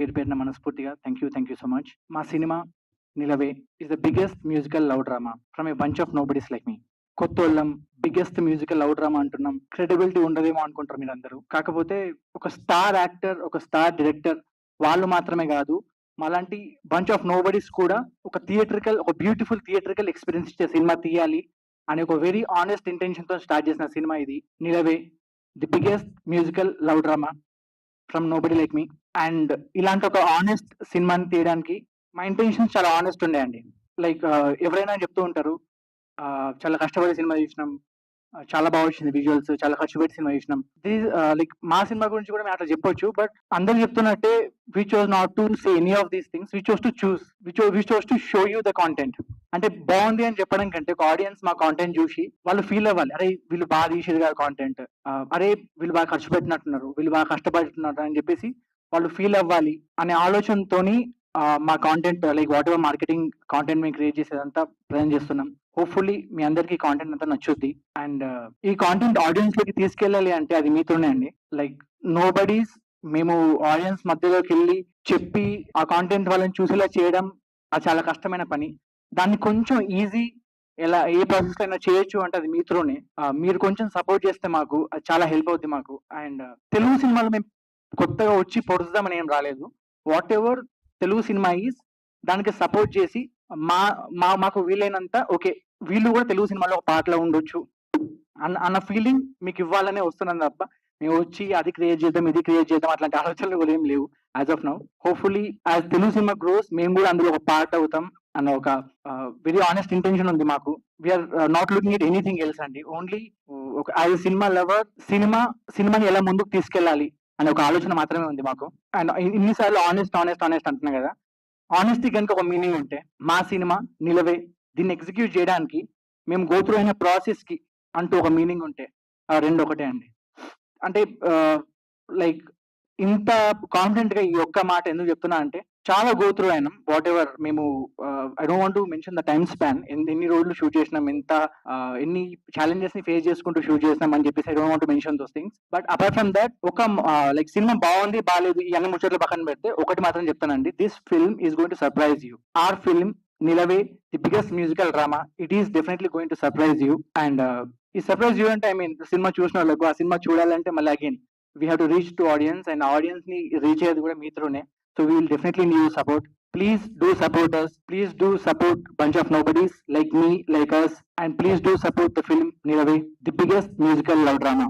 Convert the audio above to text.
పేరు పేరున మనస్ఫూర్తిగా థ్యాంక్ యూ సో మచ్. మా cinema 'Nilave' is the biggest musical love drama from a bunch of nobodies like me. కొత్తోళ్ళం, biggest musical love drama అంటున్నాం. Credibility ఉండదేమో అనుకుంటారు మీరందరూ. కాకపోతే ఒక స్టార్ యాక్టర్, ఒక స్టార్ డైరెక్టర్ వాళ్ళు మాత్రమే కాదు, మాలాంటి బంచ్ ఆఫ్ నోబడీస్ కూడా ఒక బ్యూటిఫుల్ థియేట్రికల్ ఎక్స్పీరియన్స్ ఇచ్చే సినిమా తీయాలి అనే ఒక వెరీ ఆనెస్ట్ ఇంటెన్షన్ తో స్టార్ట్ చేసిన సినిమా ఇది 'Nilave', the biggest musical love drama from nobody like me. And ఇలాంటి ఒక ఆనెస్ట్ సినిమాని తీయడానికి మా ఇంటెన్షన్స్ చాలా ఆనెస్ట్ ఉండేయండి. లైక్ ఎవరైనా చెప్తూ ఉంటారు, చాలా కష్టపడి సినిమా చూసినాం, చాలా బాగా వచ్చింది విజువల్స్, చాలా ఖర్చు పెట్టి సినిమా చూసినాం. లైక్ మా సినిమా గురించి కూడా మేము అట్లా చెప్పొచ్చు. బట్ అందరు చెప్తున్నట్టే we chose not to say any of these things. We chose to show you the content. అంటే బాగుంది అని చెప్పడం కంటే ఒక ఆడియన్స్ మా కాంటెంట్ చూసి వాళ్ళు ఫీల్ అవ్వాలి, అరే వీళ్ళు బాగా తీసేది కాదు కాంటెంట్, అరే వీళ్ళు బాగా ఖర్చు పెట్టినట్టున్నారు, వీళ్ళు బాగా కష్టపడుతున్నారు అని చెప్పేసి వాళ్ళు ఫీల్ అవ్వాలి అనే ఆలోచనతోని మా content, like what ever marketing content మేము క్రియేట్ చేసేదంతా ప్రజెంట్ చేస్తున్నాం. హోప్ఫుల్లీ మీ అందరికి కాంటెంట్ అంతా నచ్చుద్ది. అండ్ ఈ కాంటెంట్ ఆడియన్స్ లోకి తీసుకెళ్ళాలి అంటే అది మీతోనే అండి. లైక్ నోబడీస్, మేము ఆడియన్స్ మధ్యలోకి వెళ్ళి చెప్పి ఆ కాంటెంట్ వాళ్ళని చూసేలా చేయడం అది చాలా కష్టమైన పని. దాన్ని కొంచెం ఈజీ, ఏ ప్రాసెస్ అయినా చేయొచ్చు అంటే అది మీతోనే. మీరు కొంచెం సపోర్ట్ చేస్తే మాకు అది చాలా హెల్ప్ అవుద్ది మాకు. అండ్ తెలుగు సినిమాలు మేము కొత్తగా వచ్చి పొడుద్దామని ఏం రాలేదు. What ever Telugu cinema is, దానికి సపోర్ట్ చేసి మాకు వీలైనంత ఓకే వీళ్ళు కూడా తెలుగు సినిమాలో ఒక పాటలో ఉండొచ్చు అన్న ఫీలింగ్ మీకు ఇవ్వాలనే వస్తున్నాను తప్ప మేము వచ్చి అది క్రియేట్ చేద్దాం, ఇది క్రియేట్ చేద్దాం అట్లాంటి ఆలోచనలు కూడా ఏం లేవు as of now. Hopefully as Telugu cinema gross మేము కూడా అందులో ఒక పార్ట్ అవుతాం అన్న ఒక వెరీ ఆనెస్ట్ ఇంటెన్షన్ ఉంది మాకు. We're not looking at anything else అండి. ఓన్లీ ఒక యాజ్ సినిమా లవర్ సినిమాని ఎలా ముందుకు తీసుకెళ్ళాలి అనే ఒక ఆలోచన మాత్రమే ఉంది మాకు. అండ్ ఇన్నిసార్లు ఆనెస్ట్ అంటున్నా కదా, ఆనెస్టీ కనుక ఒక మీనింగ్ ఉంటే మా సినిమా 'నిలవే' దీన్ని ఎగ్జిక్యూట్ చేయడానికి మేము గోత్రూ అయిన ప్రాసెస్ కి అంటూ ఒక మీనింగ్ ఉంటే ఆ రెండు ఒకటే అండి. అంటే లైక్ ఇంత కాన్ఫిడెంట్ గా ఈ ఒక్క మాట ఎందుకు చెప్తున్నా అంటే చాలా గోత్రూ అయినాం. వాట్ ఎవర్ మేము, I don't want to mention the time span, ఎన్ని రోజులు షూట్ చేసినాం, ఎన్ని ఛాలెంజెస్ ని ఫేస్ చేసుకుంటూ షూట్ చేసినాం అని చెప్పేసి I don't want to mention those things. But apart from that ఒక లైక్ సినిమా బాగుంది బాగాలేదు ఈ అన్ని ముచ్చట్లు పక్కన పెడితే ఒకటి మాత్రం చెప్తానండి, this film is going to surprise you. Our film 'Nilave' the biggest musical drama, it is definitely going to surprise you. And ఈ సర్ప్రైజ్ యూ అంటే ఐ మీన్ సినిమా చూసిన వాళ్ళకు ఆ సినిమా చూడాలంటే మళ్ళీ again we have to reach to audience, and audience ని reach అయ్యేది కూడా మీతోనే. So we will definitely need your support. Please do support us. Please do support bunch of nobodies like me, like us, and please do support the film 'Nilavey', the biggest musical love drama.